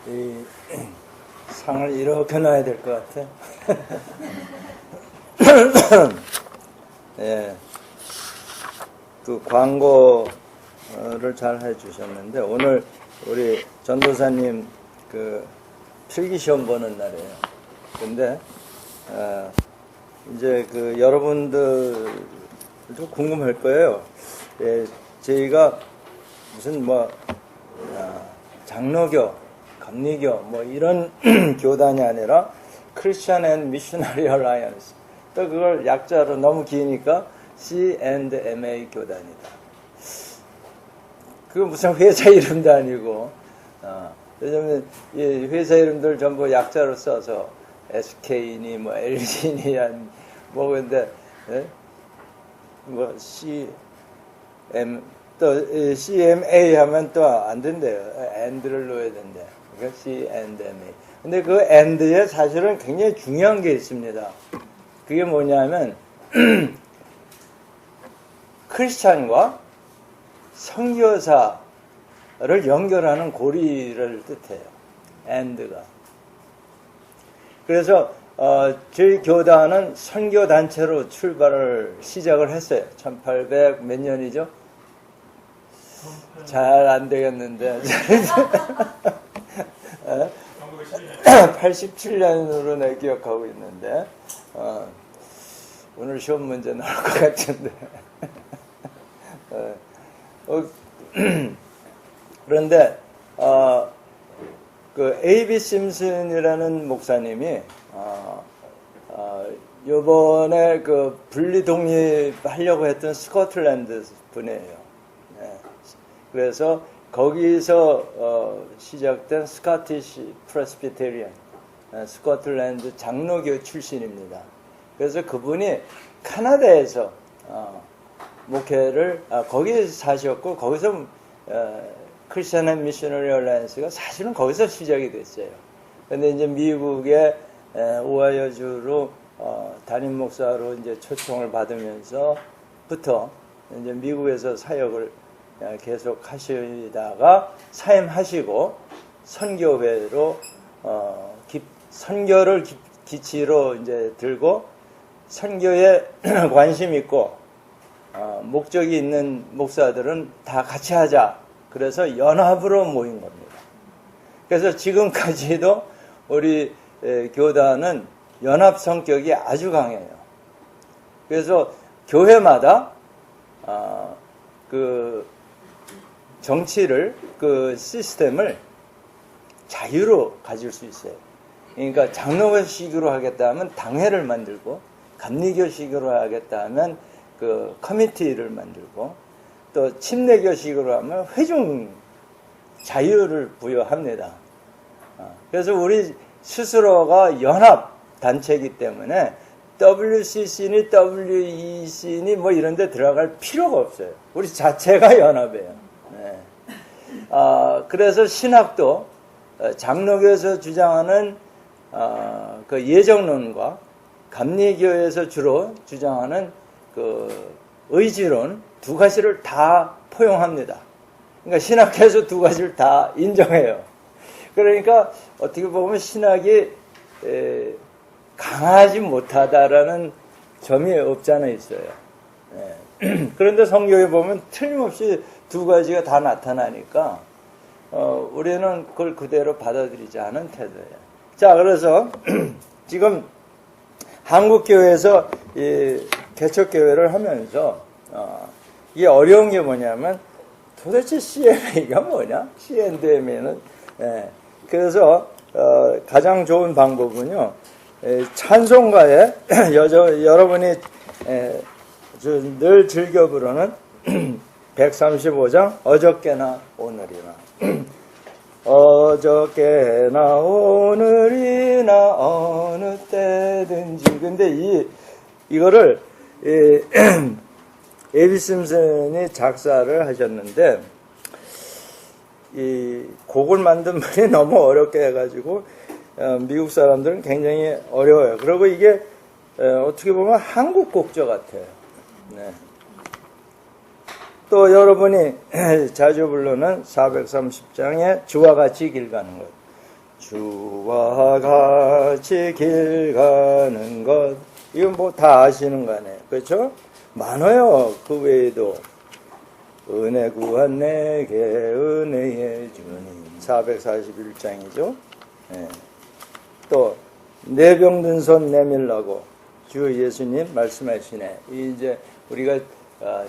이 상을 이렇게 놔야 될 것 같아. 예, 그 광고를 잘 해주셨는데 오늘 우리 전도사님 그 필기시험 보는 날이에요. 근데 이제 그 여러분들도 궁금할 거예요. 예, 저희가 무슨 장로교, 감리교 뭐 이런 교단이 아니라 Christian and Missionary Alliance. 또 그걸 약자로 너무 기니까 C&MA 교단이다. 그거 무슨 회사 이름도 아니고, 요즘은 이 회사 이름들 전부 약자로 써서 SK니 뭐 LG니 뭐 근데 뭐 또 CMA 하면 또 안 된대요. and를 넣어야 된대. 그러니까 C&MA. 근데 그 and에 사실은 굉장히 중요한 게 있습니다. 그게 뭐냐면 크리스찬과 선교사를 연결하는 고리를 뜻해요. and가. 그래서 저희 교단은 선교단체로 출발을 시작을 했어요. 1800 몇 년이죠? 잘 안 되겠는데 87년으로 내 기억하고 있는데 오늘 시험 문제 나올 것 같은데 그런데 그 A.B. 심슨이라는 목사님이 요번에 그 분리 독립하려고 했던 스코틀랜드 분이에요. 그래서 거기서 시작된 스코티시 프레스비테리안, 스코틀랜드 장로교 출신입니다. 그래서 그분이 카나다에서 목회를 거기 사셨고 거기서 크리스천 앤 미셔너리 얼라이언스가 사실은 거기서 시작이 됐어요. 그런데 이제 미국의 오하이오주로 담임 목사로 이제 초청을 받으면서부터 이제 미국에서 사역을 계속 하시다가 사임하시고 선교회로 선교를 기치로 이제 들고 선교에 관심 있고 목적이 있는 목사들은 다 같이 하자. 그래서 연합으로 모인 겁니다. 그래서 지금까지도 우리 교단은 연합 성격이 아주 강해요. 그래서 교회마다 그 정치를 그 시스템을 자유로 가질 수 있어요. 그러니까 장로교식으로 하겠다 하면 당회를 만들고 감리교식으로 하겠다 하면 그 커미티를 만들고 또 침례교식으로 하면 회중 자유를 부여합니다. 그래서 우리 스스로가 연합 단체이기 때문에 WCC니 WEC니 뭐 이런 데 들어갈 필요가 없어요. 우리 자체가 연합이에요. 네. 그래서 신학도 장로교에서 주장하는 그 예정론과 감리교에서 주로 주장하는 그 의지론 두 가지를 다 포용합니다. 그러니까 신학에서 두 가지를 다 인정해요. 그러니까 어떻게 보면 신학이 강하지 못하다라는 점이 없지 않아 있어요. 그런데 성경에 보면 틀림없이 두 가지가 다 나타나니까 우리는 그걸 그대로 받아들이지 않은 태도예요. 자, 그래서 지금 한국교회에서 이 개척교회를 하면서 이게 어려운 게 뭐냐면 도대체 CMA가 뭐냐? C&MA는 그래서 가장 좋은 방법은요. 찬송가에 여러분이 늘 즐겨 부르는 135장 어저께나 오늘이나 어저께나 오늘이나 어느 때든지. 근데 이거를 A.B. 심슨이 작사를 하셨는데 이 곡을 만든 분이 너무 어렵게 해가지고 미국 사람들은 굉장히 어려워요. 그리고 이게 어떻게 보면 한국 곡조 같아요. 네. 또 여러분이 자주 부르는 430장의 주와 같이 길 가는 것. 주와 같이 길 가는 것. 이거 뭐 다 아시는 거네. 그렇죠? 많아요. 그 외에도. 은혜 구한 내게 은혜의 주님. 441장이죠. 네. 또, 내 병든 손 내밀라고 주 예수님 말씀하시네. 이제 우리가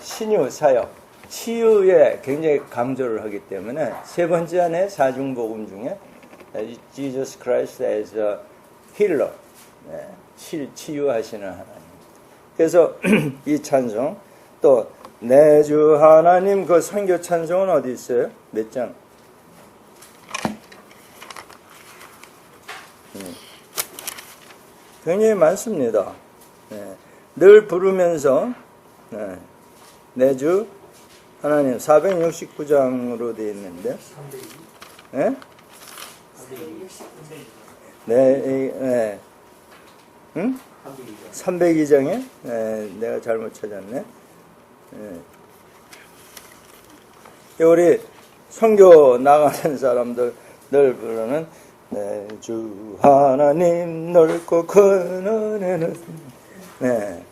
신유 사역, 치유에 굉장히 강조를 하기 때문에 세 번째 안에 사중복음 중에 Jesus Christ as a healer, 네, 치유하시는 하나님. 그래서 이 찬송, 또 내 주 하나님, 그 선교 찬송은 어디 있어요? 몇 장? 굉장히 많습니다. 네. 늘 부르면서 내 주 하나님 469장으로 되어 있는데, 네? 네, 응? 302장에 내가 잘못 찾았네. 우리 선교 나가는 사람들 늘 부르는 내 주 하나님 넓고 큰 은혜는, 네,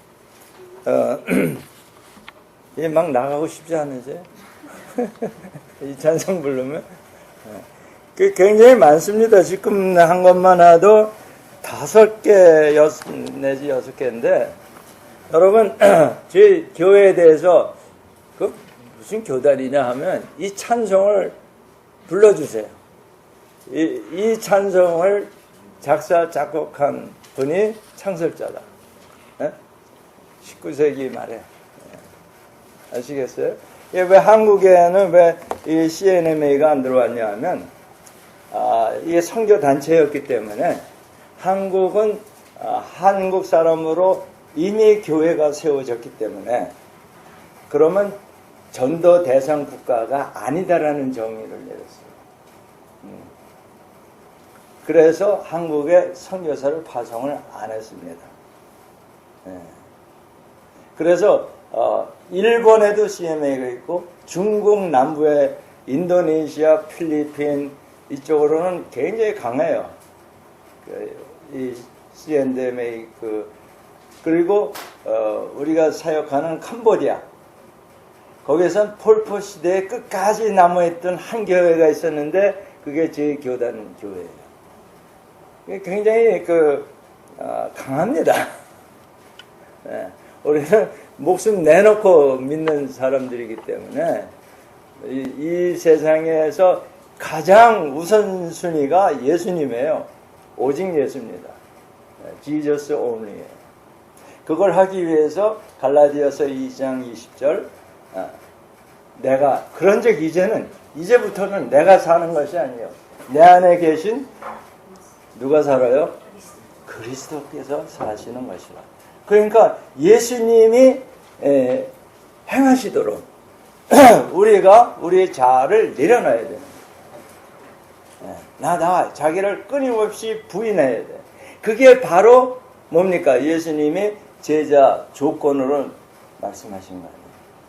이제 막 나가고 싶지 않으세요? 이 찬송 부르면 굉장히 많습니다. 지금 한 것만 해도 5개, 내지 6개인데, 여러분, 저희 교회에 대해서 그 무슨 교단이냐 하면 이 찬송을 불러주세요. 이 찬송을 작사, 작곡한 분이 창설자다. 19세기 말에. 아시겠어요? 왜 한국에는 왜 이 CNMA가 안 들어왔냐 하면, 이게 선교단체였기 때문에 한국은 한국 사람으로 이미 교회가 세워졌기 때문에 그러면 전도 대상 국가가 아니다라는 정의를 내렸어요. 그래서 한국에 선교사를 파송을 안 했습니다. 그래서 일본에도 CMA가 있고 중국 남부에 인도네시아, 필리핀 이쪽으로는 굉장히 강해요. 이 CNMA 그리고 우리가 사역하는 캄보디아, 거기선 폴포 시대에 끝까지 남아있던 한 교회가 있었는데 그게 제 교단 교회예요. 굉장히 강합니다. 네. 우리는 목숨 내놓고 믿는 사람들이기 때문에 이 세상에서 가장 우선순위가 예수님이에요. 오직 예수입니다. Jesus only예요. 그걸 하기 위해서 갈라디아서 2장 20절, 내가 그런즉 이제부터는 내가 사는 것이 아니에요. 내 안에 계신 누가 살아요? 그리스도께서 사시는 것이라. 그러니까 예수님이 행하시도록 우리가 우리의 자아를 내려놔야 돼요. 나 자기를 끊임없이 부인해야 돼. 그게 바로 뭡니까? 예수님이 제자 조건으로 말씀하신 거예요.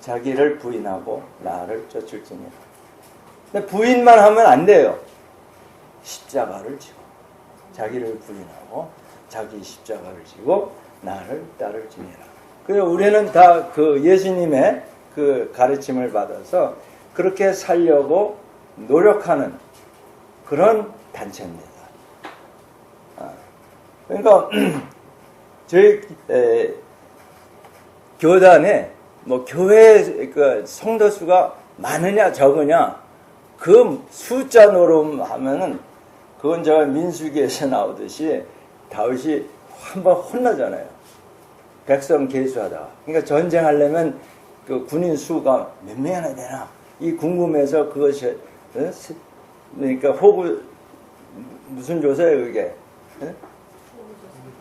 자기를 부인하고 나를 쫓을지니라. 근데 부인만 하면 안 돼요. 십자가를 지고 자기를 부인하고 자기 십자가를 지고 나를 따를지니라. 그래서 우리는 다 그 예수님의 그 가르침을 받아서 그렇게 살려고 노력하는 그런 단체입니다. 그러니까 저희 교단에 뭐 교회 그 성도 수가 많으냐 적으냐 그 숫자 노름하면은 그건 저 민수기에서 나오듯이 다윗이 한번 혼나잖아요. 백성 계수하다가. 그러니까 전쟁하려면 그 군인 수가 몇 명이나 되나 이 궁금해서 그것이 그러니까 호구 무슨 조사예요 그게?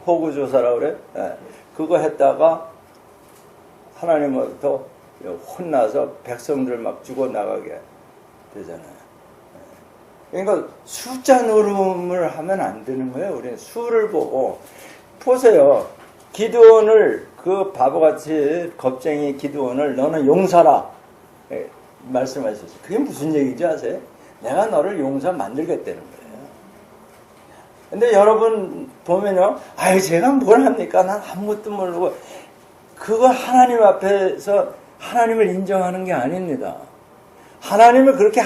호구 조사라고 그래? 그거 했다가 하나님으로부터 혼나서 백성들 막 죽어 나가게 되잖아요. 그러니까 숫자 노름을 하면 안 되는 거예요. 우리는 수를 보고 보세요. 기드온을 그 바보같이 겁쟁이 기드온을 너는 용사라 말씀하셨어요. 그게 무슨 얘기인지 아세요? 내가 너를 용사 만들겠다는 거예요. 근데 여러분 보면요, 아유, 제가 뭘 합니까? 난 아무것도 모르고. 그거 하나님 앞에서 하나님을 인정하는 게 아닙니다. 하나님을 그렇게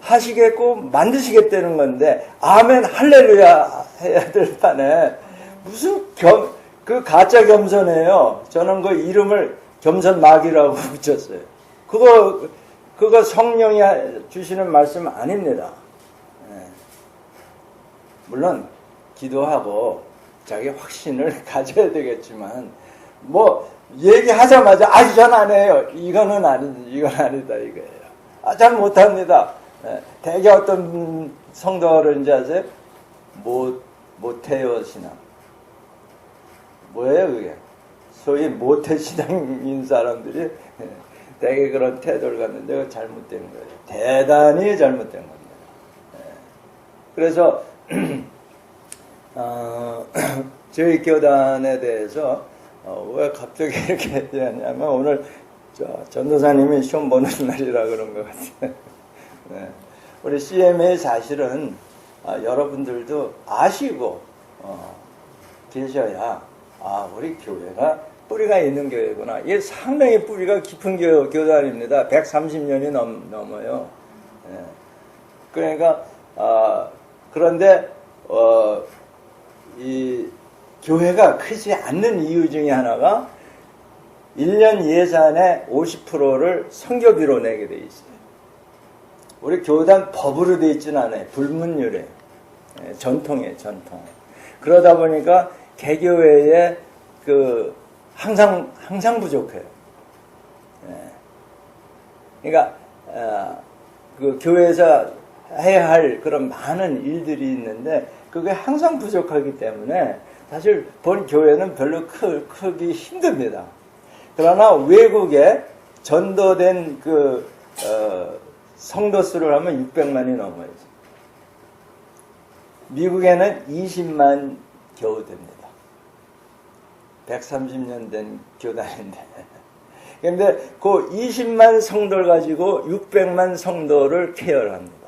하시겠고 만드시겠다는 건데, 아멘, 할렐루야 해야 될 판에, 무슨 그 가짜 겸손이에요. 저는 그 이름을 겸손막이라고 붙였어요. 그거 성령이 주시는 말씀 아닙니다. 물론 기도하고 자기 확신을 가져야 되겠지만, 뭐 얘기하자마자 아직 전 안 해요. 이건 아니다 이거예요. 잘 못합니다. 대개 어떤 성도를 이제 아세요? 못해요 신앙. 뭐예요 그게? 소위 모태 신앙인 사람들이 대개 그런 태도를 갖는데 잘못된 거예요. 대단히 잘못된 겁니다. 그래서 저희 교단에 대해서 왜 갑자기 이렇게 얘기하냐면, 오늘 전도사님이 시험 보는 날이라 그런 것 같아요. 네. 우리 CMA 사실은 여러분들도 아시고 계셔야 우리 교회가 뿌리가 있는 교회구나. 이게 상당히 뿌리가 깊은 교단입니다. 130년이 넘어요. 네. 그러니까 그런데 이 교회가 크지 않는 이유 중에 하나가 1년 예산의 50%를 선교비로 내게 돼 있어요. 우리 교단 법으로 돼 있지는 않아요. 불문율이에요. 전통이에요, 전통. 그러다 보니까 개교회에 항상 부족해요. 그러니까 그 교회에서 해야 할 그런 많은 일들이 있는데 그게 항상 부족하기 때문에 사실 본 교회는 별로 크기 힘듭니다. 그러나 외국에 전도된 성도 수를 하면 600만이 넘어요. 미국에는 20만 겨우 됩니다. 130년 된 교단인데. 그런데 그 20만 성도를 가지고 600만 성도를 케어합니다.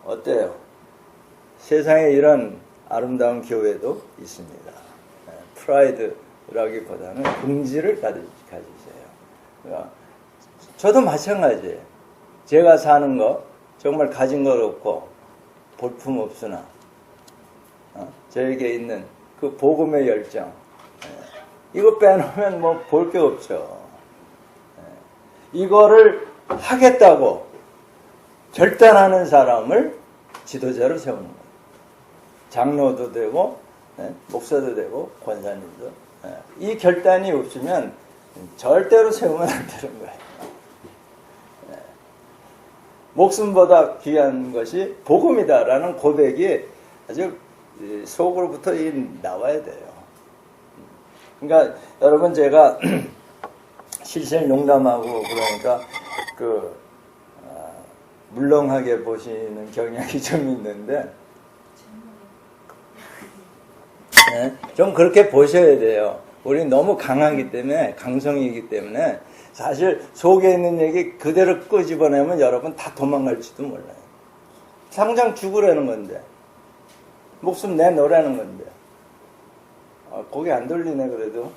어때요? 세상에 이런 아름다운 교회도 있습니다. 프라이드라기보다는 긍지를 가지세요. 그러니까 저도 마찬가지예요. 제가 사는 거 정말 가진 것 없고 볼품 없으나 저에게 있는 그 복음의 열정, 이거 빼놓으면 뭐 볼 게 없죠. 이거를 하겠다고 결단하는 사람을 지도자로 세우는 거예요. 장로도 되고 목사도 되고 권사님도. 이 결단이 없으면 절대로 세우면 안 되는 거예요. 목숨보다 귀한 것이 복음이다라는 고백이 아주 속으로부터 나와야 돼요. 그러니까 여러분, 제가 실실 농담하고 그러니까 물렁하게 보시는 경향이 좀 있는데, 좀 그렇게 보셔야 돼요. 우리 너무 강하기 때문에, 강성이기 때문에 사실 속에 있는 얘기 그대로 끄집어내면 여러분 다 도망갈지도 몰라요. 당장 죽으라는 건데, 목숨 내놓으라는 건데. 고개 안 돌리네 그래도.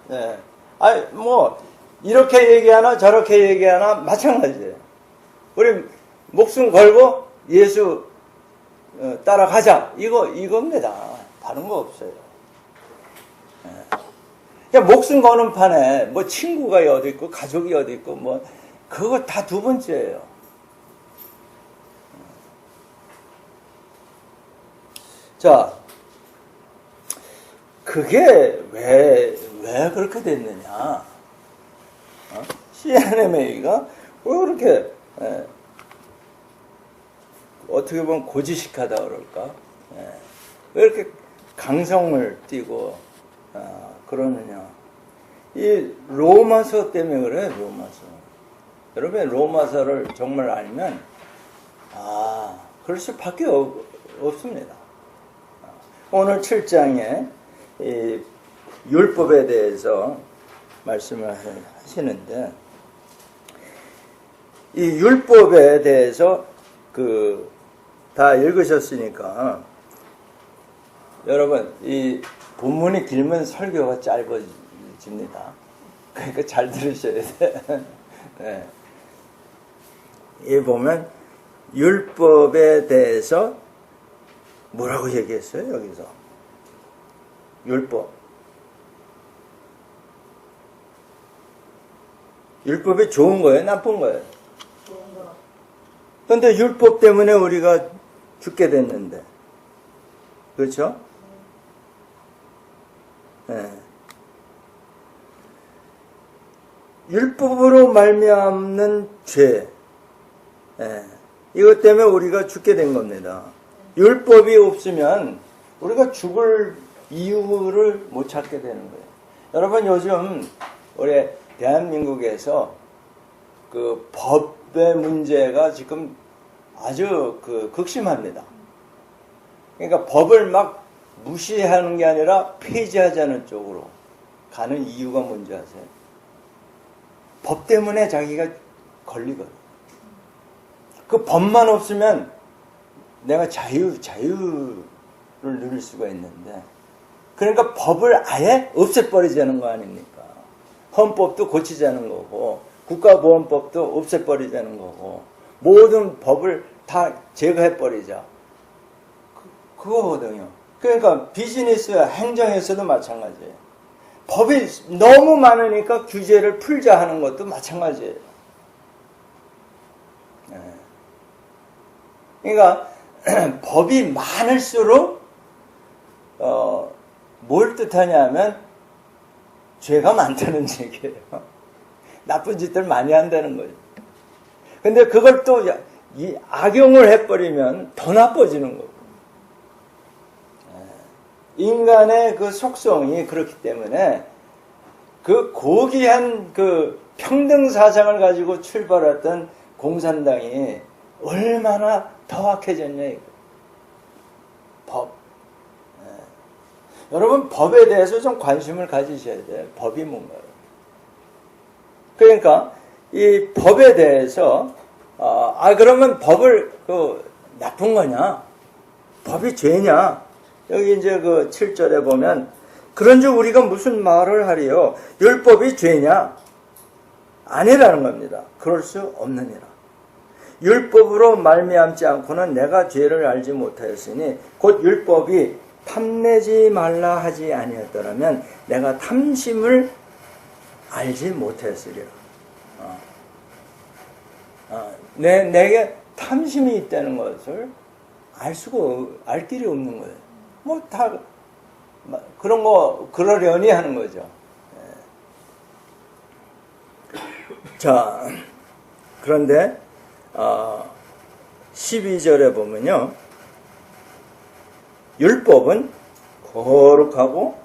네. 아니 뭐 이렇게 얘기하나 저렇게 얘기하나 마찬가지예요. 우리 목숨 걸고 예수 따라가자, 이겁니다. 다른 거 없어요. 그냥 목숨 거는 판에 뭐 친구가 어디 있고 가족이 어디 있고 뭐 그거 다 두 번째예요. 자, 그게 왜 그렇게 됐느냐? CNMA가 왜 그렇게 어떻게 보면 고지식하다 그럴까? 왜 이렇게 강성을 띠고 그러느냐? 이 로마서 때문에 그래. 로마서. 여러분 로마서를 정말 알면 그럴 수밖에 없습니다. 오늘 7장에 이 율법에 대해서 말씀을 하시는데, 이 율법에 대해서 다 읽으셨으니까 여러분 이 본문이 길면 설교가 짧아집니다. 그러니까 잘 들으셔야 돼. 네. 이 보면 율법에 대해서 뭐라고 얘기했어요? 여기서 율법이 좋은 거예요? 나쁜 거예요? 좋은 거. 그런데 율법 때문에 우리가 죽게 됐는데, 그렇죠? 네. 율법으로 말미암는 죄, 네. 이것 때문에 우리가 죽게 된 겁니다. 율법이 없으면 우리가 죽을 이유를 못 찾게 되는 거예요. 여러분 요즘 우리 대한민국에서 그 법의 문제가 지금 아주 극심합니다. 그러니까 법을 막 무시하는 게 아니라 폐지하자는 쪽으로 가는 이유가 뭔지 아세요? 법 때문에 자기가 걸리거든. 그 법만 없으면 내가 자유를 누릴 수가 있는데, 그러니까 법을 아예 없애버리자는 거 아닙니까? 헌법도 고치자는 거고, 국가보안법도 없애버리자는 거고, 모든 법을 다 제거해버리자. 그거거든요. 그러니까 비즈니스, 행정에서도 마찬가지예요. 법이 너무 많으니까 규제를 풀자 하는 것도 마찬가지예요. 그러니까 법이 많을수록 뭘 뜻하냐면 죄가 많다는 얘기예요. 나쁜 짓들 많이 한다는 거죠. 근데 그걸 또 악용을 해버리면 더 나빠지는 거고. 인간의 그 속성이 그렇기 때문에 그 고귀한 그 평등 사상을 가지고 출발했던 공산당이 얼마나 더 악해졌냐 이거. 법. 여러분 법에 대해서 좀 관심을 가지셔야 돼요. 법이 뭔가요? 그러니까 이 법에 대해서 그러면 법을 나쁜 거냐? 법이 죄냐? 여기 이제 7절에 보면 그런즉 우리가 무슨 말을 하리요? 율법이 죄냐? 아니라는 겁니다. 그럴 수 없느니라. 율법으로 말미암지 않고는 내가 죄를 알지 못하였으니 곧 율법이 탐내지 말라 하지 아니었더라면 내가 탐심을 알지 못했으리라. 내게 탐심이 있다는 것을 알 길이 없는 거예요. 뭐 다 그런 거 그러려니 하는 거죠. 자, 그런데 12절에 보면요, 율법은 거룩하고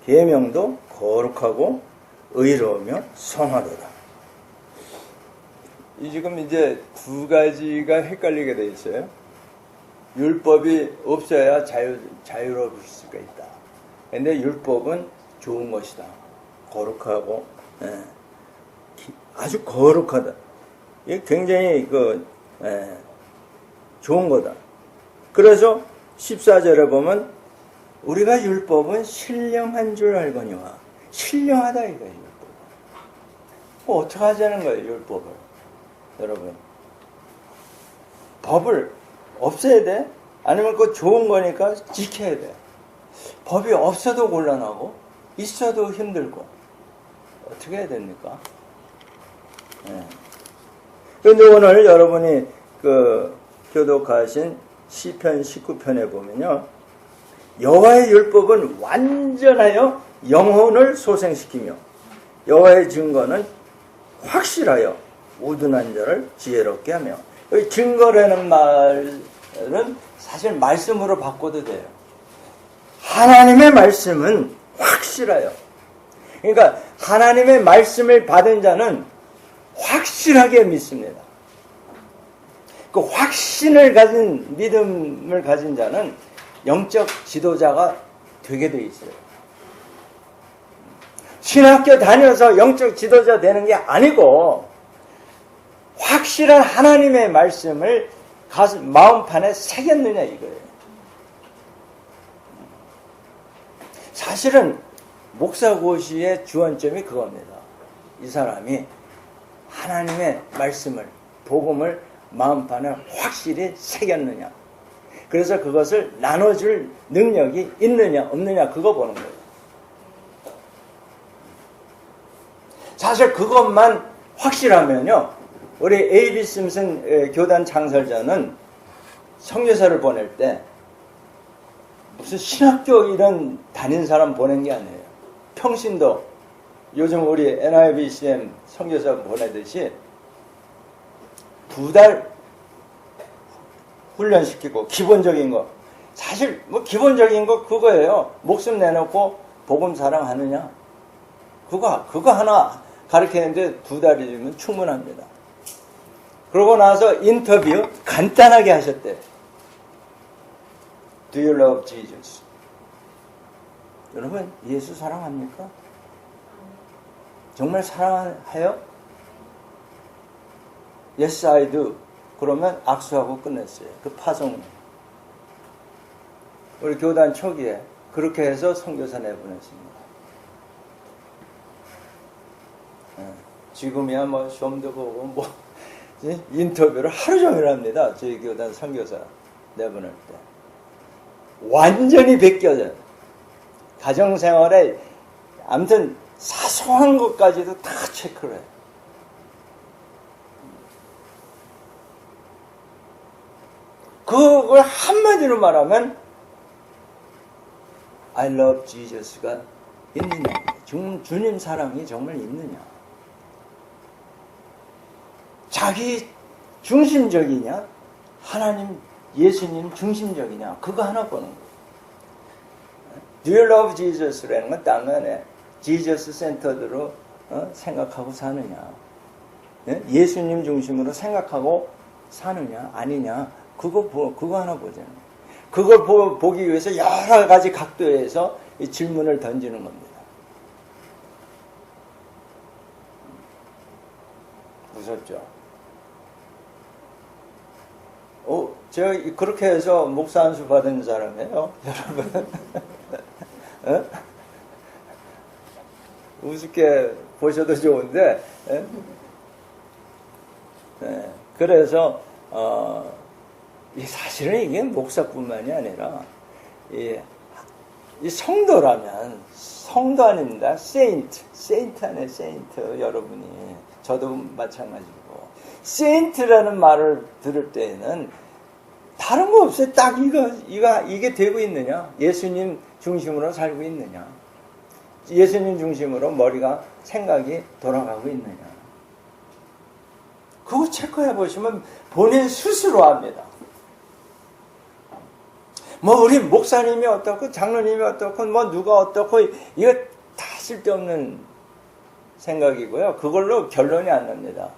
계명도 거룩하고 의로우며 선하도다. 지금 이제 두 가지가 헷갈리게 돼 있어요. 율법이 없어야 자유로울 수가 있다. 근데 율법은 좋은 것이다. 거룩하고, 아주 거룩하다. 이게 굉장히 좋은 거다. 그래서 14절에 보면 우리가 율법은 신령한 줄 알거니와, 신령하다 이거예요. 율법은. 뭐 어떻게 하자는 거예요, 율법을? 여러분, 법을 없애야 돼? 아니면 그거 좋은 거니까 지켜야 돼? 법이 없어도 곤란하고 있어도 힘들고 어떻게 해야 됩니까? 그런데 오늘 여러분이 교독하신 시편 19편에 보면요, 여호와의 율법은 완전하여 영혼을 소생시키며 여호와의 증거는 확실하여 우둔한 자를 지혜롭게 하며. 여기 증거라는 말은 사실 말씀으로 바꿔도 돼요. 하나님의 말씀은 확실해요. 그러니까 하나님의 말씀을 받은 자는 확실하게 믿습니다. 그 확신을 가진, 믿음을 가진 자는 영적 지도자가 되게 돼 있어요. 신학교 다녀서 영적 지도자 되는 게 아니고 확실한 하나님의 말씀을 마음판에 새겼느냐 이거예요. 사실은 목사고시의 주안점이 그겁니다. 이 사람이 하나님의 말씀을, 복음을 마음판에 확실히 새겼느냐. 그래서 그것을 나눠줄 능력이 있느냐 없느냐 그거 보는 거예요. 사실 그것만 확실하면요, 우리 A.B. 심슨 교단 창설자는 선교사를 보낼 때 무슨 신학교 이런 다닌 사람 보낸 게 아니에요. 평신도 요즘 우리 NIBCM 선교사 보내듯이 2달 훈련시키고 기본적인 거, 사실 뭐 기본적인 거 그거예요. 목숨 내놓고 복음 사랑하느냐, 그거 하나 가르치는데 2달이면 충분합니다. 그러고 나서 인터뷰 간단하게 하셨대요. Do you love Jesus? 여러분, 예수 사랑합니까? 정말 사랑해요? Yes, I do. 그러면 악수하고 끝냈어요. 그 파송. 우리 교단 초기에 그렇게 해서 선교사 내보냈습니다. 지금이야 뭐 시험도 보고 뭐 인터뷰를 하루 종일 합니다. 저희 교단 선교사 내보낼 때. 완전히 베껴져요. 가정생활에 아무튼 사소한 것까지도 다 체크를 해요. 그걸 한마디로 말하면 I love Jesus가 있느냐, 주님 사랑이 정말 있느냐, 자기 중심적이냐 하나님 예수님 중심적이냐, 그거 하나 보는 거예요. Do you love Jesus라는 건 당연히 지저스 센터드로 생각하고 사느냐, 예수님 중심으로 생각하고 사느냐 아니냐, 그거 하나 보잖아요. 그걸 보기 위해서 여러 가지 각도에서 이 질문을 던지는 겁니다. 무섭죠? 제가 그렇게 해서 목사 안수 받은 사람이에요, 여러분. 우습게 보셔도 좋은데, 그래서 사실은 이게 목사뿐만이 아니라 이 성도라면, 성도 아닙니다. 세인트 안에 세인트, 여러분이 저도 마찬가지고, 세인트라는 말을 들을 때에는 다른 거 없어요. 딱 이게 되고 있느냐, 예수님 중심으로 살고 있느냐, 예수님 중심으로 머리가 생각이 돌아가고 있느냐, 그거 체크해 보시면 본인 스스로 압니다. 뭐 우리 목사님이 어떻고 장로님이 어떻고 뭐 누가 어떻고, 이거 다 쓸데없는 생각이고요. 그걸로 결론이 안 납니다.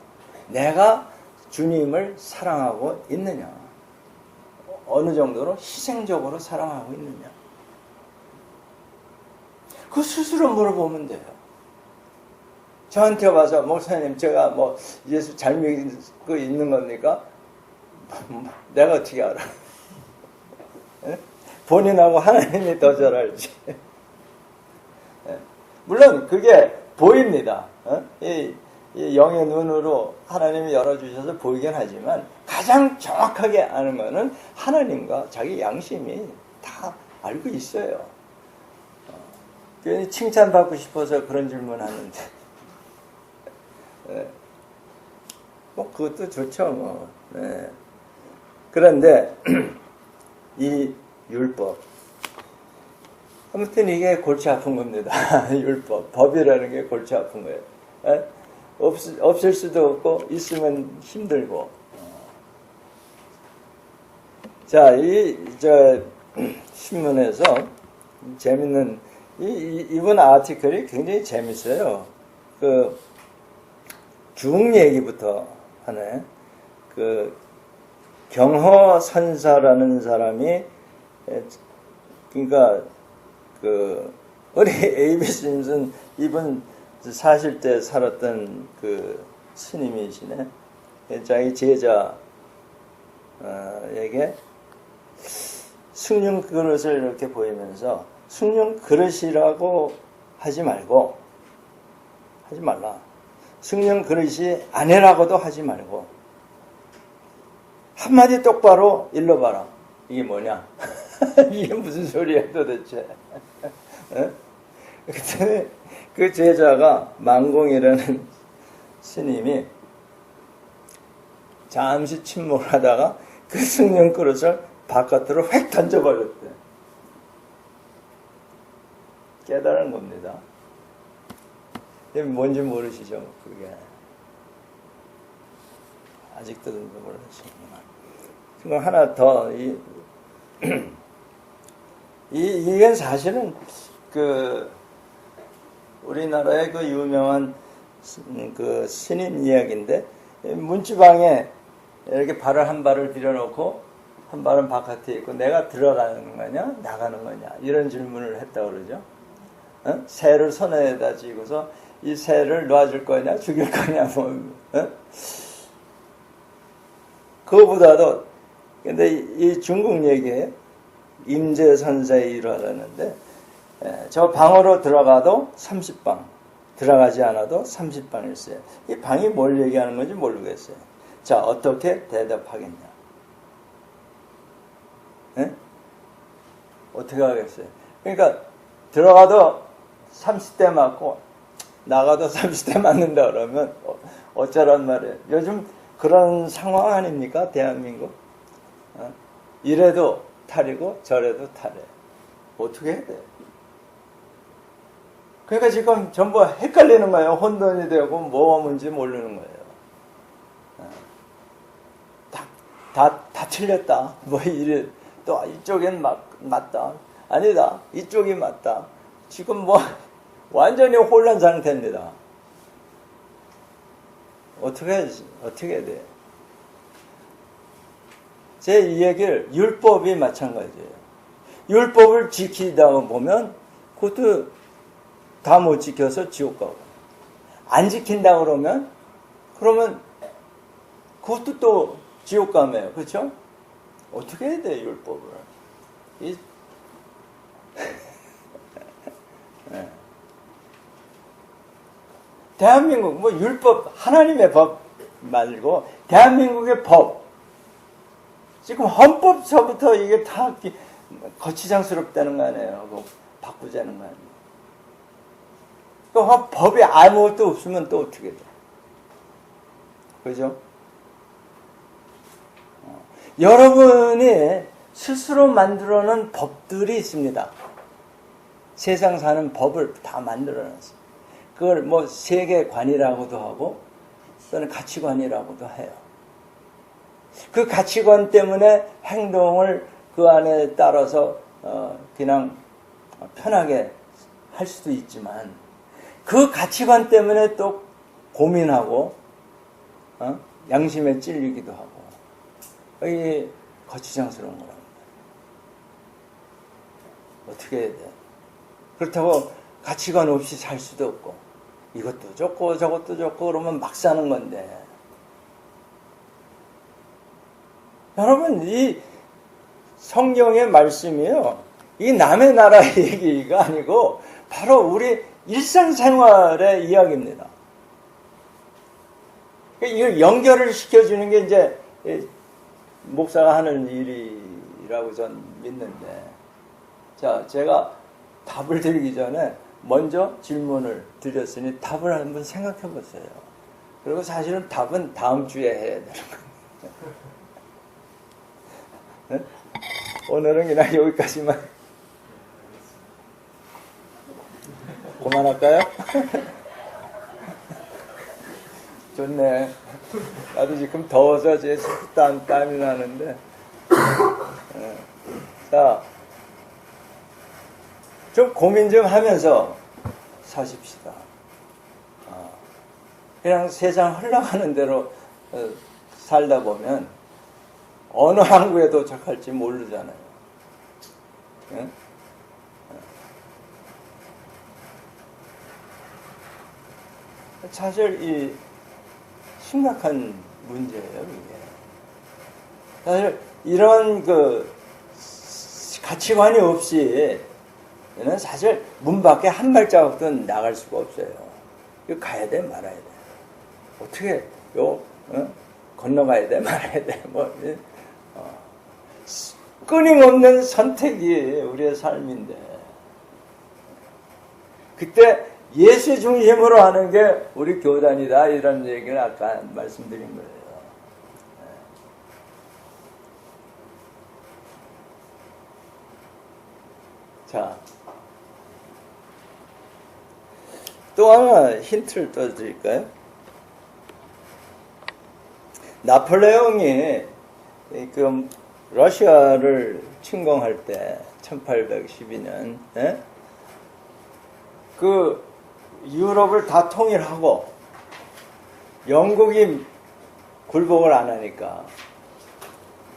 내가 주님을 사랑하고 있느냐, 어느 정도로 희생적으로 사랑하고 있느냐, 그 스스로 물어보면 돼요. 저한테 와서 목사님 제가 뭐 예수 잘 믿고 있는 겁니까? 내가 어떻게 알아? 본인하고 하나님이 더 잘 알지. 물론 그게 보입니다. 이 영의 눈으로 하나님이 열어주셔서 보이긴 하지만 가장 정확하게 아는 것은 하나님과 자기 양심이 다 알고 있어요. 괜히 칭찬받고 싶어서 그런 질문 하는데, 뭐 그것도 좋죠 뭐. 그런데 이 율법, 아무튼 이게 골치 아픈 겁니다. 율법, 법이라는 게 골치 아픈 거예요. 없을 수도 없고 있으면 힘들고. 자, 저 신문에서 재밌는 이번 아티클이 굉장히 재밌어요. 그 중 얘기부터 하네. 그 경허 선사라는 사람이, 그러니까 그 우리 A.B. 심슨 이분 사실 때 살았던 그 스님이시네. 자기 제자에게 숭늉 그릇을 이렇게 보이면서 숭늉 그릇이라고 하지 말고 하지 말라. 숭늉 그릇이 아내라고도 하지 말고 한마디 똑바로 일러봐라. 이게 뭐냐? 이게 무슨 소리야 도대체? 그때 그 제자가 망공이라는 스님이 잠시 침묵을 하다가 그 숭늉 그릇을 바깥으로 획 던져버렸대. 깨달은 겁니다. 뭔지 모르시죠? 그게 아직도 모르시구나. 그럼 하나 더 이게 사실은 그 우리나라의 그 유명한 그 스님 이야기인데, 문지방에 이렇게 발을 한 발을 들여놓고 한 발은 바깥에 있고 내가 들어가는 거냐 나가는 거냐 이런 질문을 했다고 그러죠. 새를 손에다 쥐고서 이 새를 놔줄 거냐 죽일 거냐 뭐 그거보다도 근데 이 중국 얘기에 임재선사의 일화라는데, 저 방으로 들어가도 30방, 들어가지 않아도 30방일세. 이 방이 뭘 얘기하는 건지 모르겠어요. 자, 어떻게 대답하겠냐? 어떻게 하겠어요? 그러니까 들어가도 30대 맞고 나가도 30대 맞는다 그러면 어쩌란 말이에요. 요즘 그런 상황 아닙니까? 대한민국. 이래도 탈이고 저래도 탈이에요. 어떻게 해야 돼요? 그러니까 지금 전부 헷갈리는 거예요. 혼돈이 되고 뭐가 뭔지 모르는 거예요. 다 틀렸다. 뭐 이래 또 이쪽엔 맞다. 아니다. 이쪽이 맞다. 지금 뭐 완전히 혼란 상태입니다. 어떻게 해야 돼요? 제 이 얘기를 율법이 마찬가지예요. 율법을 지키다 보면 그것도 다 못 지켜서 지옥 가고, 안 지킨다 그러면 그것도 또 지옥 가매요. 그렇죠? 어떻게 해야 돼요, 율법을? 네. 대한민국 뭐 율법 하나님의 법 말고 대한민국의 법, 지금 헌법서부터 이게 다 거치장스럽다는 거 아니에요. 그거 바꾸자는 거 아니에요. 그 법이 아무것도 없으면 또 어떻게 돼? 그죠? 여러분이 스스로 만들어 놓은 법들이 있습니다. 세상 사는 법을 다 만들어 놨어요. 그걸 뭐 세계관이라고도 하고 또는 가치관이라고도 해요. 그 가치관 때문에 행동을 그 안에 따라서 그냥 편하게 할 수도 있지만, 그 가치관 때문에 또 고민하고 양심에 찔리기도 하고, 이게 거치장스러운 거랍니다. 어떻게 해야 돼? 그렇다고 가치관 없이 살 수도 없고, 이것도 좋고 저것도 좋고 그러면 막 사는 건데, 여러분 이 성경의 말씀이요, 이 남의 나라 얘기가 아니고 바로 우리 일상생활의 이야기입니다. 이걸 연결을 시켜주는 게 이제 목사가 하는 일이라고 전 믿는데, 자, 제가 답을 드리기 전에 먼저 질문을 드렸으니 답을 한번 생각해 보세요. 그리고 사실은 답은 다음 주에 해야 되는 겁니다. 네? 오늘은 그냥 여기까지만. 그만할까요? 좋네. 나도 지금 더워서 제 땀이 나는데. 네. 자, 좀 고민 좀 하면서 사십시다. 그냥 세상 흘러가는 대로 살다 보면 어느 항구에 도착할지 모르잖아요. 네? 사실 이 심각한 문제예요, 이게. 사실 이런 그 가치관이 없이 얘는 사실 문 밖에 한 발자국도 나갈 수가 없어요. 이거 가야 돼, 말아야 돼. 어떻게 건너가야 돼, 말아야 돼. 끊임없는 선택이 우리의 삶인데, 그때 예수 중심으로 하는 게 우리 교단이다, 이런 얘기를 아까 말씀드린 거예요. 자, 또 하나 힌트를 또 드릴까요? 나폴레옹이 그 러시아를 침공할 때 1812년 그 유럽을 다 통일하고 영국이 굴복을 안 하니까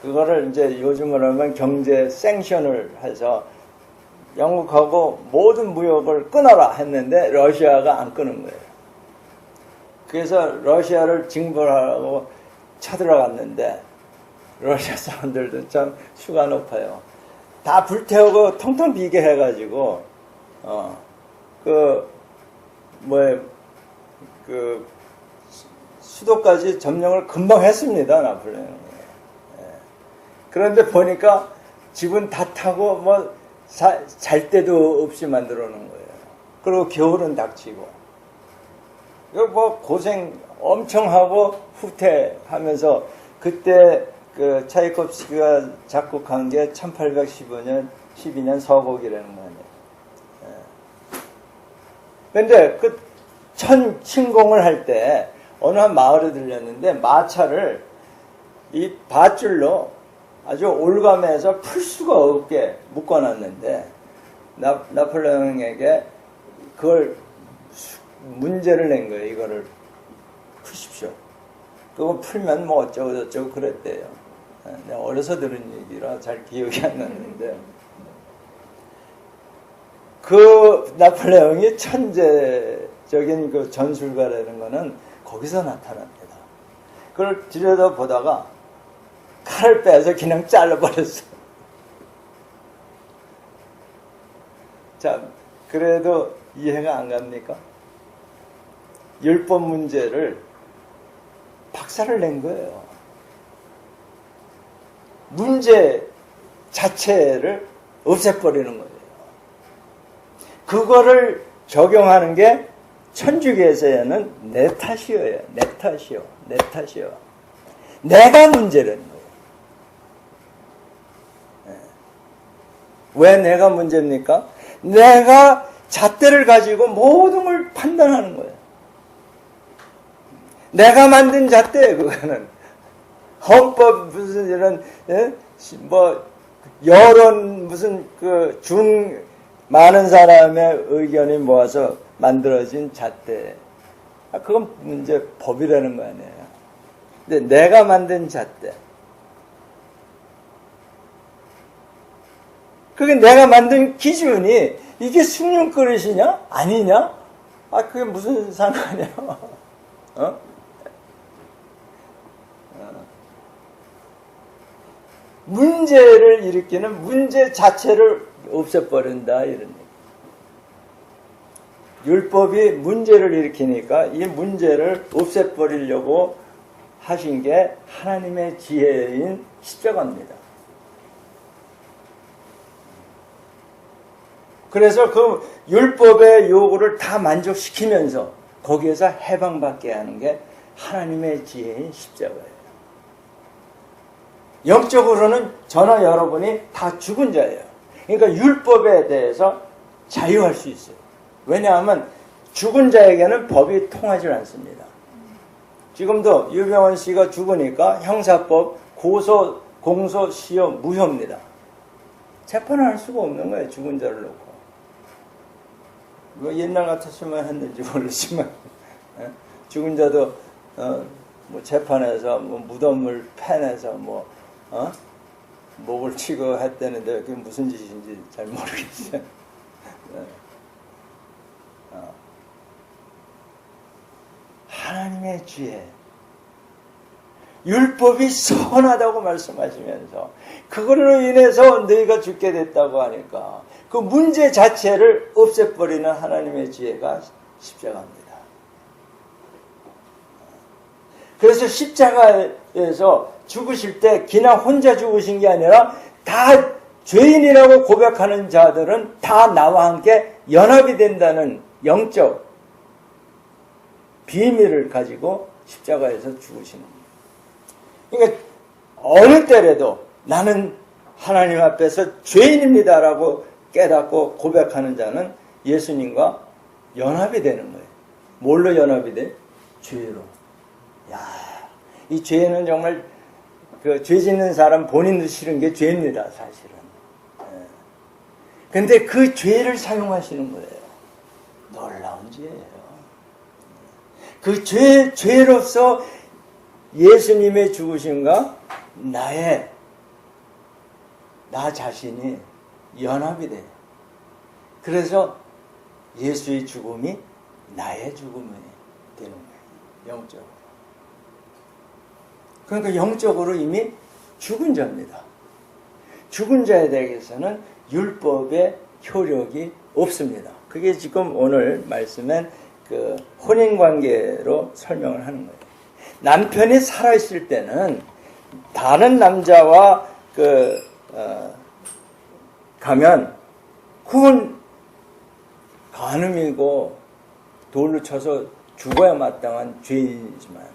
그거를 이제 요즘으로 하면 경제 생션을 해서 영국하고 모든 무역을 끊어라 했는데 러시아가 안 끊은 거예요. 그래서 러시아를 징벌하고 쳐들어갔는데 러시아 사람들도 참 수가 높아요. 다 불태우고 통통 비게 해가지고 수도까지 점령을 금방 했습니다, 나폴레옹이. 그런데 보니까 집은 다 타고 잘 데도 없이 만들어 놓은 거예요. 그리고 겨울은 닥치고. 이거 고생 엄청 하고 후퇴하면서 그때 그 차이콥스키가 작곡한 게 1812년 서곡이라는 거예요. 근데 그 침공을 할 때 어느 한 마을에 들렸는데 마차를 이 밧줄로 아주 올감해서 풀 수가 없게 묶어놨는데 나폴레옹에게 그걸 문제를 낸 거예요. 이거를 푸십시오. 그거 풀면 뭐 어쩌고 저쩌고 그랬대요. 내가 어려서 들은 얘기라 잘 기억이 안 나는데 그 나폴레옹이 천재적인 그 전술가라는 거는 거기서 나타납니다. 그걸 들여다보다가 칼을 빼서 그냥 잘라버렸어. 자, 그래도 이해가 안 갑니까? 율법 문제를 박살을 낸 거예요. 문제 자체를 없애버리는 거예요. 그거를 적용하는 게 천주교에서는 내 탓이에요. 내 탓이요. 내 탓이요. 내가 문제라는 거예요. 왜 내가 문제입니까? 내가 잣대를 가지고 모든 걸 판단하는 거예요. 내가 만든 잣대, 그거는. 헌법, 무슨 이런, 여론, 무슨 많은 사람의 의견이 모아서 만들어진 잣대. 그건 이제 법이라는 거 아니에요. 근데 내가 만든 잣대. 그게 내가 만든 기준이 이게 숭늉 그릇이냐? 아니냐? 그게 무슨 상관이야? 문제를 일으키는 문제 자체를 없애버린다, 이런 얘기. 율법이 문제를 일으키니까 이 문제를 없애버리려고 하신 게 하나님의 지혜인 십자가입니다. 그래서 그 율법의 요구를 다 만족시키면서 거기에서 해방받게 하는 게 하나님의 지혜인 십자가예요. 영적으로는 저나 여러분이 다 죽은 자예요. 그러니까 율법에 대해서 자유할 수 있어요. 왜냐하면 죽은 자에게는 법이 통하지 않습니다. 지금도 유병원 씨가 죽으니까 형사법, 고소, 공소, 시효, 무효입니다. 재판할 수가 없는 거예요. 죽은 자를 놓고. 뭐 옛날 같았으면 했는지 모르지만 죽은 자도 뭐 재판에서 뭐 무덤을 패내서 목을 치고 했다는데 그게 무슨 짓인지 잘 모르겠어요. 하나님의 지혜. 율법이 선하다고 말씀하시면서 그걸로 인해서 너희가 죽게 됐다고 하니까 그 문제 자체를 없애버리는 하나님의 지혜가 십자가입니다. 그래서 십자가에서 죽으실 때 그냥 혼자 죽으신 게 아니라 다 죄인이라고 고백하는 자들은 다 나와 함께 연합이 된다는 영적 비밀을 가지고 십자가에서 죽으시는 거예요. 그러니까 어느 때라도 나는 하나님 앞에서 죄인입니다라고 깨닫고 고백하는 자는 예수님과 연합이 되는 거예요. 뭘로 연합이 돼? 죄로. 야, 이 죄는 정말 그 죄 짓는 사람 본인도 싫은 게 죄입니다, 사실은. 근데 그 죄를 사용하시는 거예요. 놀라운 죄예요. 그 죄로서 예수님의 죽으심과 나 자신이 연합이 돼요. 그래서 예수의 죽음이 나의 죽음이 되는 거예요. 영적으로. 그러니까 영적으로 이미 죽은 자입니다. 죽은 자에 대해서는 율법의 효력이 없습니다. 그게 지금 오늘 말씀은 그 혼인관계로 설명을 하는 거예요. 남편이 살아있을 때는 다른 남자와 가면 그건 간음이고 돌로 쳐서 죽어야 마땅한 죄이지만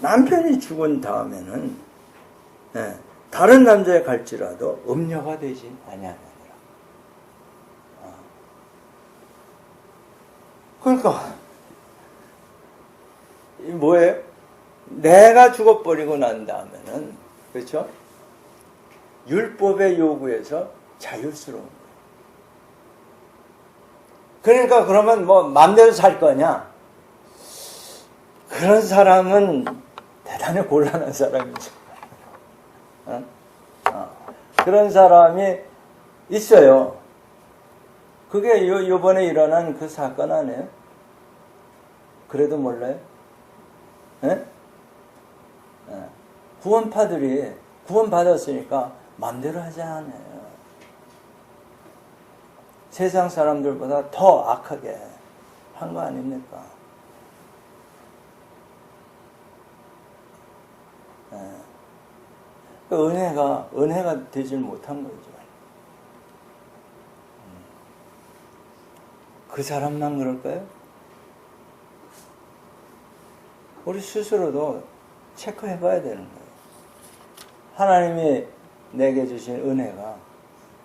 남편이 죽은 다음에는 다른 남자에 갈지라도 음녀가 되지 아니하느니라. 그러니까 이 뭐예요? 내가 죽어버리고 난 다음에는 그렇죠? 율법의 요구에서 자유스러운 거예요. 그러니까 그러면 뭐 마음대로 살 거냐? 그런 사람은 대단히 곤란한 사람이죠. 그런 사람이 있어요. 그게 요번에 일어난 그 사건 아니에요? 그래도 몰라요? 예? 구원파들이 구원받았으니까 마음대로 하지 않아요. 세상 사람들보다 더 악하게 한 거 아닙니까? 그 은혜가 되질 못한 거죠. 그 사람만 그럴까요? 우리 스스로도 체크해 봐야 되는 거예요. 하나님이 내게 주신 은혜가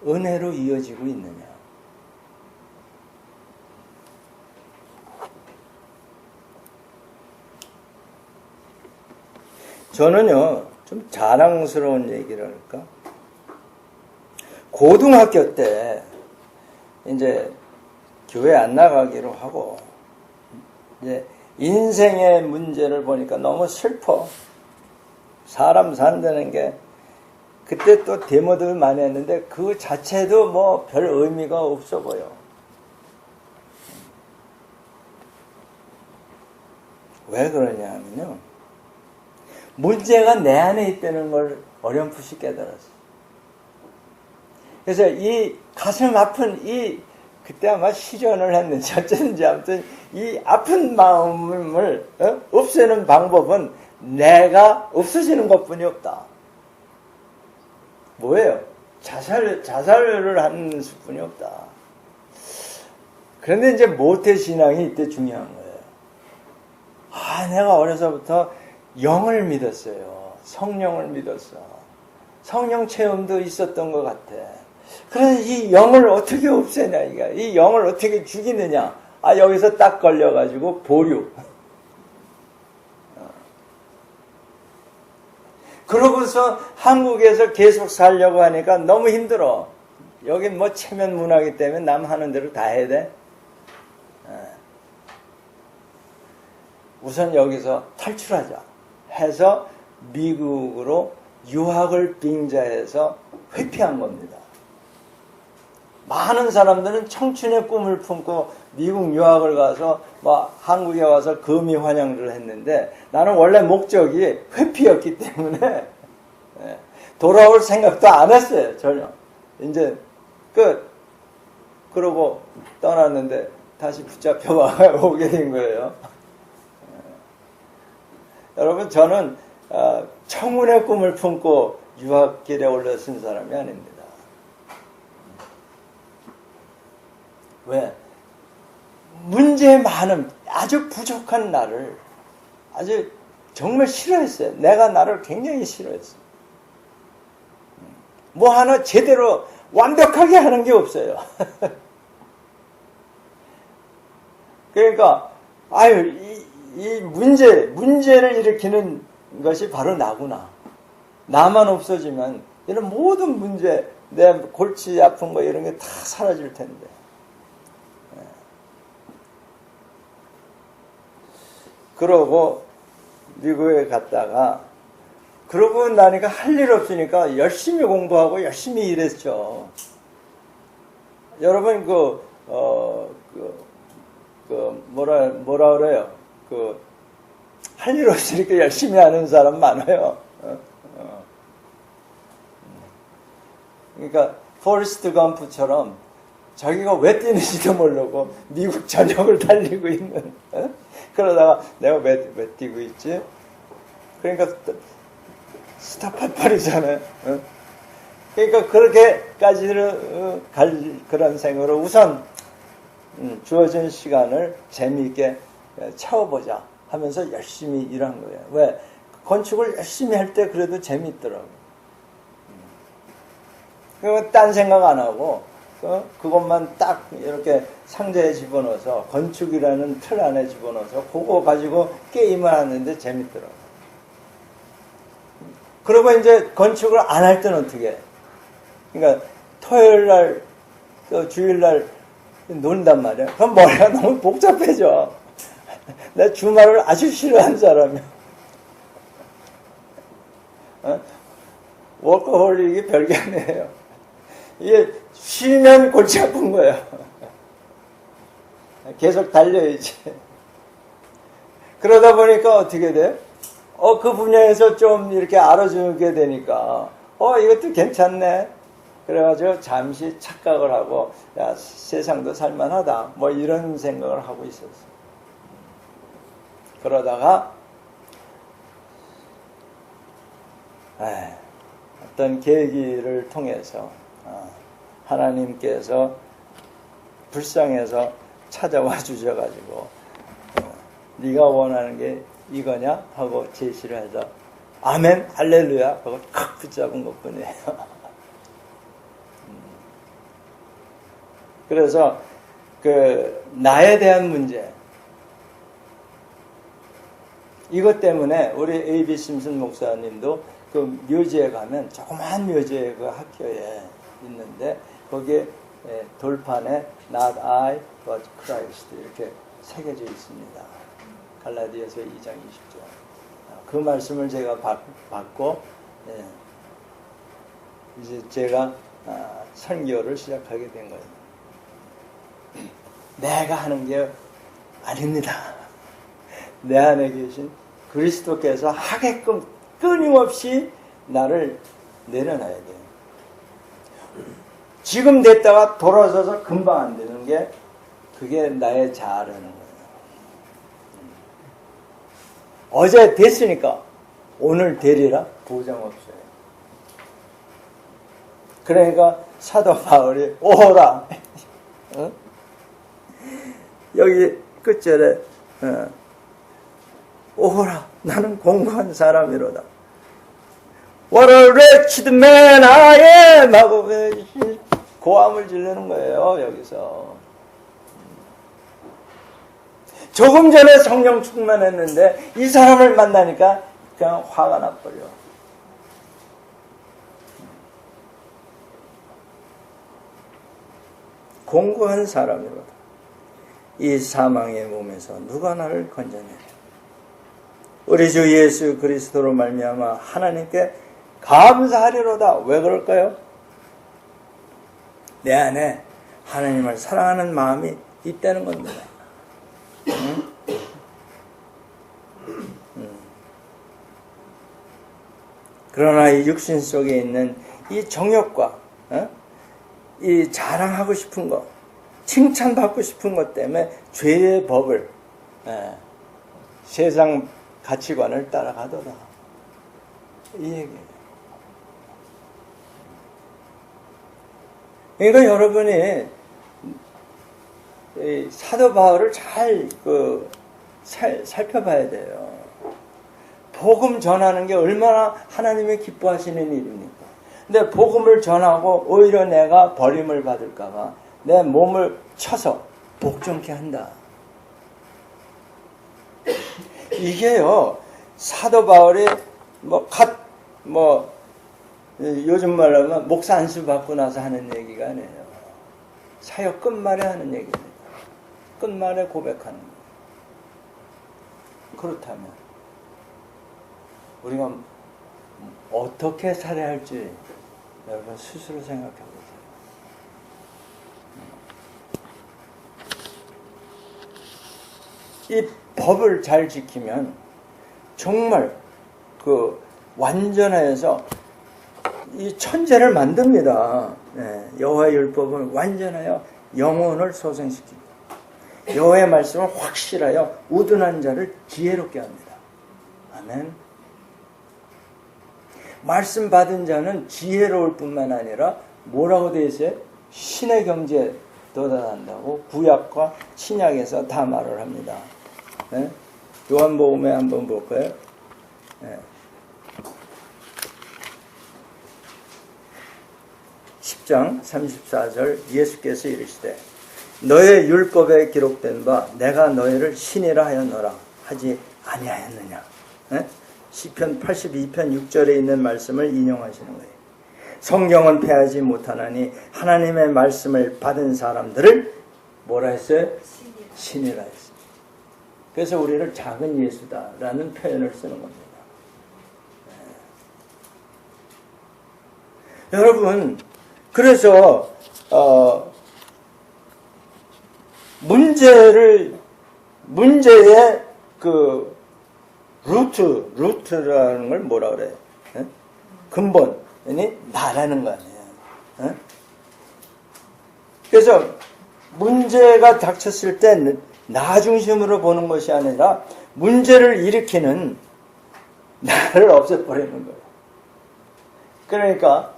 은혜로 이어지고 있느냐. 저는요, 좀 자랑스러운 얘기를 할까? 고등학교 때, 이제, 교회 안 나가기로 하고, 이제, 인생의 문제를 보니까 너무 슬퍼. 사람 산다는 게, 그때 또 데모들 많이 했는데, 그 자체도 뭐 별 의미가 없어 보여. 왜 그러냐 하면요. 문제가 내 안에 있다는 걸 어렴풋이 깨달았어. 그래서 이 가슴 아픈 그때 아마 시련을 했는지 어쩐지 아무튼 이 아픈 마음을 없애는 방법은 내가 없어지는 것뿐이 없다. 뭐예요? 자살을 하는 수뿐이 없다. 그런데 이제 모태신앙이 이때 중요한 거예요. 내가 어려서부터 영을 믿었어요. 성령을 믿었어. 성령 체험도 있었던 것 같아. 그래서 이 영을 어떻게 없애냐, 이 영을 어떻게 죽이느냐. 여기서 딱 걸려가지고 보류. 그러고서 한국에서 계속 살려고 하니까 너무 힘들어. 여긴 뭐 체면 문화이기 때문에 남 하는 대로 다 해야 돼. 우선 여기서 탈출하자 해서 미국으로 유학을 빙자해서 회피한 겁니다. 많은 사람들은 청춘의 꿈을 품고 미국 유학을 가서 뭐 한국에 와서 금이 환영을 했는데 나는 원래 목적이 회피였기 때문에 돌아올 생각도 안 했어요. 전혀. 이제 그러고 떠났는데 다시 붙잡혀 오게 된 거예요. 여러분, 저는 청운의 꿈을 품고 유학길에 올라선 사람이 아닙니다. 왜? 문제 많은, 아주 부족한 나를 아주 정말 싫어했어요. 내가 나를 굉장히 싫어했어요. 뭐 하나 제대로 완벽하게 하는 게 없어요. 그러니까 이 문제를 일으키는 것이 바로 나구나. 나만 없어지면 이런 모든 문제, 내 골치 아픈 거 이런 게 다 사라질 텐데. 그러고 미국에 갔다가 그러고 나니까 할 일 없으니까 열심히 공부하고 열심히 일했죠. 여러분 뭐라 그래요? 할 일 없으니까 열심히 하는 사람 많아요. 그러니까 포레스트 검프처럼 자기가 왜 뛰는지도 모르고 미국 전역을 달리고 있는. 그러다가 내가 왜 뛰고 있지? 그러니까 스타팔팔이잖아요. 그러니까 그렇게까지는 갈 그런 생각으로 우선 주어진 시간을 재미있게 채워보자 하면서 열심히 일한 거예요. 왜? 건축을 열심히 할 때 그래도 재미있더라고요. 그러면 딴 생각 안 하고 그것만 딱 이렇게 상자에 집어넣어서 건축이라는 틀 안에 집어넣어서 그거 가지고 게임을 하는데 재밌더라고요. 그러고 이제 건축을 안 할 때는 어떻게 해? 그러니까 토요일 날, 또 주일 날 논단 말이야. 그럼 머리가 너무 복잡해져. 내 주말을 아주 싫어하는 사람이야. 워커홀릭이 별게 아니에요. 이게 쉬면 골치 아픈 거예요. 계속 달려야지. 그러다 보니까 어떻게 돼? 그 분야에서 좀 이렇게 알아주게 되니까, 이것도 괜찮네. 그래가지고 잠시 착각을 하고, 야, 세상도 살만하다. 뭐 이런 생각을 하고 있었어. 그러다가, 어떤 계기를 통해서, 하나님께서 불쌍해서 찾아와 주셔가지고, 네가 원하는 게 이거냐? 하고 제시를 해서 아멘 할렐루야 하고 칵 붙잡은 것뿐이에요. 그래서 나에 대한 문제 이것 때문에 우리 A.B. 심슨 목사님도 그 묘지에 가면 조그만 묘지에 그 학교에 있는데 거기에 돌판에 Not I but Christ 이렇게 새겨져 있습니다. 갈라디아서 2장 20절. 그 말씀을 제가 받고 이제 제가 선교를 시작하게 된 거예요. 내가 하는 게 아닙니다. 내 안에 계신 그리스도께서 하게끔 끊임없이 나를 내려놔야 돼요. 지금 됐다가 돌아서서 금방 안 되는 게 그게 나의 자아라는 거예요. 어제 됐으니까 오늘 되리라 보장 없어요. 그러니까 사도 바울이 오호라 여기 끝절에 오호라 나는 공고한 사람이로다. What a wretched man I am 하고 고함을 지르는 거예요. 여기서 조금 전에 성령 충만했는데 이 사람을 만나니까 그냥 화가 나버려. 공고한 사람이로다. 이 사망의 몸에서 누가 나를 건져내랴. 우리 주 예수 그리스도로 말미암아 하나님께 감사하리로다. 왜 그럴까요? 내 안에 하나님을 사랑하는 마음이 있다는 겁니다. 응? 그러나 이 육신 속에 있는 이 정욕과 이 자랑하고 싶은 것, 칭찬받고 싶은 것 때문에 죄의 법을, 세상 가치관을 따라가더라. 이 얘기예요. 그러니까 여러분이 사도 바울을 잘 살펴봐야 돼요. 복음 전하는 게 얼마나 하나님의 기뻐하시는 일입니까? 근데 복음을 전하고 오히려 내가 버림을 받을까봐 내 몸을 쳐서 복종케 한다. 이게요, 사도 바울이 요즘 말로 하면 목사 안수 받고 나서 하는 얘기가 아니에요. 사역 끝말에 하는 얘기입니다. 끝말에 고백하는 거예요. 그렇다면 우리가 어떻게 살아야 할지 여러분 스스로 생각해 보세요. 이 법을 잘 지키면 정말 완전하여서 이 천재를 만듭니다. 여호와의 율법은 완전하여 영혼을 소생시키고 여호와의 말씀을 확실하여 우둔한 자를 지혜롭게 합니다. 아멘. 말씀 받은 자는 지혜로울 뿐만 아니라 뭐라고 되어 있어요? 신의 경지에 도달한다고 구약과 신약에서 다 말을 합니다. 요한복음에 한번 볼까요? 10장 34절 예수께서 이르시되 너의 율법에 기록된 바 내가 너희를 신이라 하였노라 하지 아니하였느냐. 시편 82편 6절에 있는 말씀을 인용하시는 거예요. 성경은 패하지 못하나니 하나님의 말씀을 받은 사람들을 뭐라 했어요? 신이라 했어요. 그래서 우리를 작은 예수다라는 표현을 쓰는 겁니다. 여러분, 그래서 문제의 루트라는 걸 뭐라 그래? 근본이 나라는 거 아니에요. 그래서 문제가 닥쳤을 때 나 중심으로 보는 것이 아니라 문제를 일으키는 나를 없애버리는 거예요. 그러니까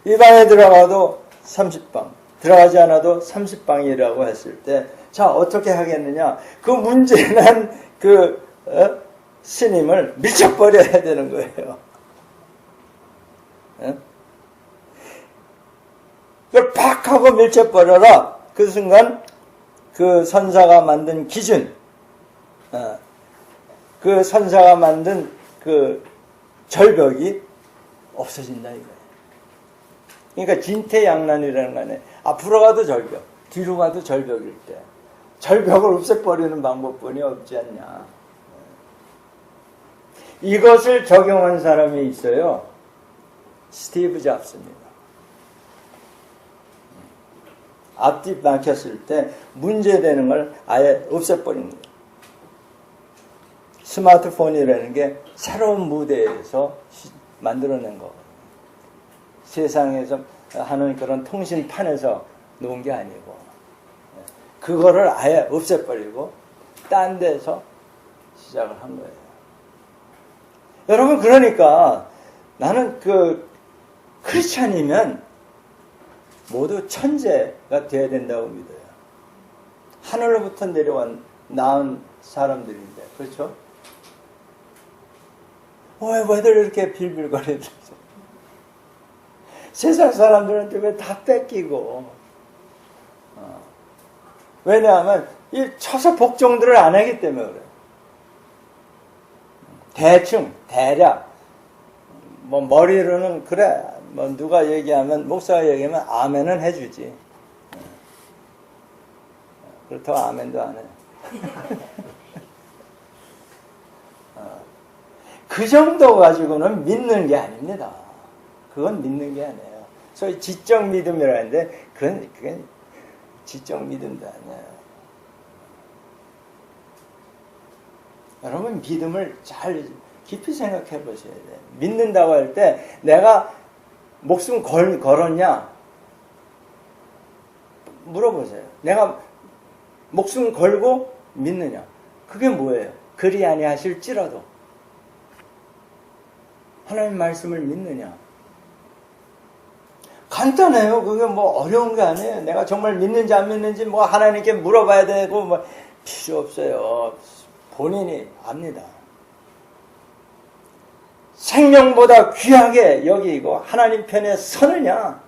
이 방에 들어가도 30방, 들어가지 않아도 30방이라고 했을 때, 자, 어떻게 하겠느냐? 그 문제는 스님을 밀쳐버려야 되는 거예요. 그걸 팍 하고 밀쳐버려라. 그 순간 그 선사가 만든 기준, 그 선사가 만든 그 절벽이 없어진다 이거예요. 그러니까 진퇴양난이라는 거 아니에요. 앞으로 가도 절벽, 뒤로 가도 절벽일 때 절벽을 없애버리는 방법뿐이 없지 않냐. 이것을 적용한 사람이 있어요. 스티브 잡스입니다. 앞뒤 막혔을 때 문제되는 걸 아예 없애버린 거예요. 스마트폰이라는 게 새로운 무대에서 만들어낸 거거든요. 세상에서 하는 그런 통신판에서 놓은 게 아니고 그거를 아예 없애버리고 딴 데서 시작을 한 거예요. 여러분, 그러니까 나는 크리스찬이면 모두 천재가 되어야 된다고 믿어요. 하늘로부터 나온 사람들인데, 그렇죠? 왜들 이렇게 빌빌거리는지. 세상 사람들한테 왜 다 뺏기고. 왜냐하면 이 처서 복종들을 안 하기 때문에 그래요. 대충, 대략, 머리로는 그래. 누가 얘기하면, 목사가 얘기하면 아멘은 해주지. 그렇다고 아멘도 안 해. 그 정도 가지고는 믿는 게 아닙니다. 그건 믿는 게 아니에요. 소위 지적 믿음이라는데 그건 지적 믿음도 아니에요. 여러분 믿음을 잘 깊이 생각해 보셔야 돼요. 믿는다고 할 때 내가 목숨 걸었냐? 물어보세요. 내가 목숨 걸고 믿느냐? 그게 뭐예요? 그리 아니하실지라도 하나님 말씀을 믿느냐? 간단해요. 그게 뭐 어려운 게 아니에요. 내가 정말 믿는지 안 믿는지 뭐 하나님께 물어봐야 되고 뭐 필요 없어요. 본인이 압니다. 생명보다 귀하게 여기고 하나님 편에 서느냐?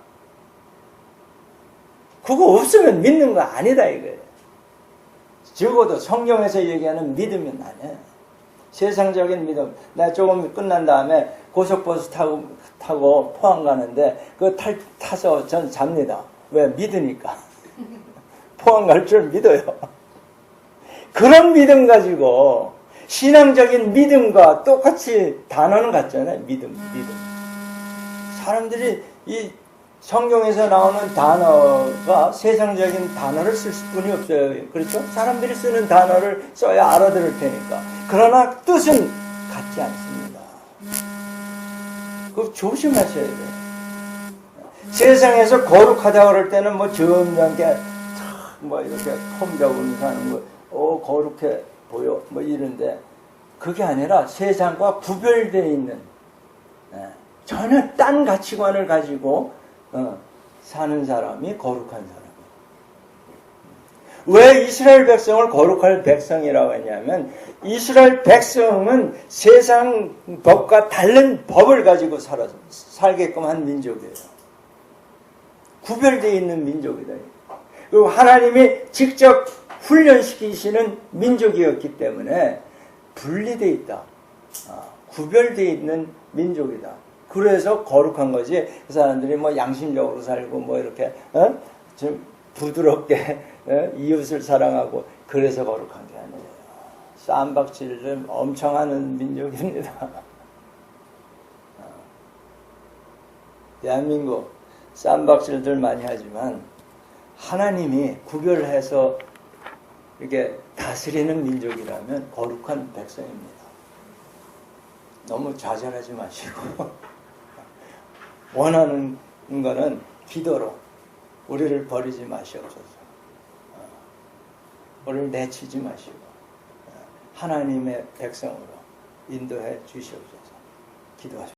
그거 없으면 믿는 거 아니다 이거예요. 적어도 성경에서 얘기하는 믿음은 아니에요. 세상적인 믿음. 나 조금 끝난 다음에 고속버스 타고 포항 가는데 그거 타서 전 잡니다. 왜? 믿으니까. 포항 갈 줄 믿어요. 그런 믿음 가지고 신앙적인 믿음과 똑같이 단어는 같잖아요. 믿음. 사람들이 이 성경에서 나오는 단어가 세상적인 단어를 쓸 뿐이 없어요. 그렇죠? 사람들이 쓰는 단어를 써야 알아들을 테니까. 그러나 뜻은 같지 않습니다. 그거 조심하셔야 돼요. 세상에서 거룩하다고 그럴 때는 뭐 점잖게 뭐 이렇게 폼 잡으면서 하는 거, 거룩해 보여 뭐 이런데 그게 아니라 세상과 구별되어 있는 전혀 딴 가치관을 가지고 사는 사람이 거룩한 사람이에요. 왜 이스라엘 백성을 거룩할 백성이라고 했냐면 이스라엘 백성은 세상 법과 다른 법을 가지고 살게끔 한 민족이에요. 구별되어 있는 민족이다. 그리고 하나님이 직접 훈련시키시는 민족이었기 때문에 분리되어 있다. 구별되어 있는 민족이다. 그래서 거룩한 거지. 그 사람들이 뭐 양심적으로 살고 뭐 이렇게 좀 부드럽게 이웃을 사랑하고 그래서 거룩한 게 아니에요. 쌈박질을 엄청 하는 민족입니다. 대한민국 쌈박질들 많이 하지만 하나님이 구별해서 이렇게 다스리는 민족이라면 거룩한 백성입니다. 너무 좌절하지 마시고 원하는 거는 기도로 우리를 버리지 마시옵소서. 우리를 내치지 마시고 하나님의 백성으로 인도해 주시옵소서. 기도하십시오.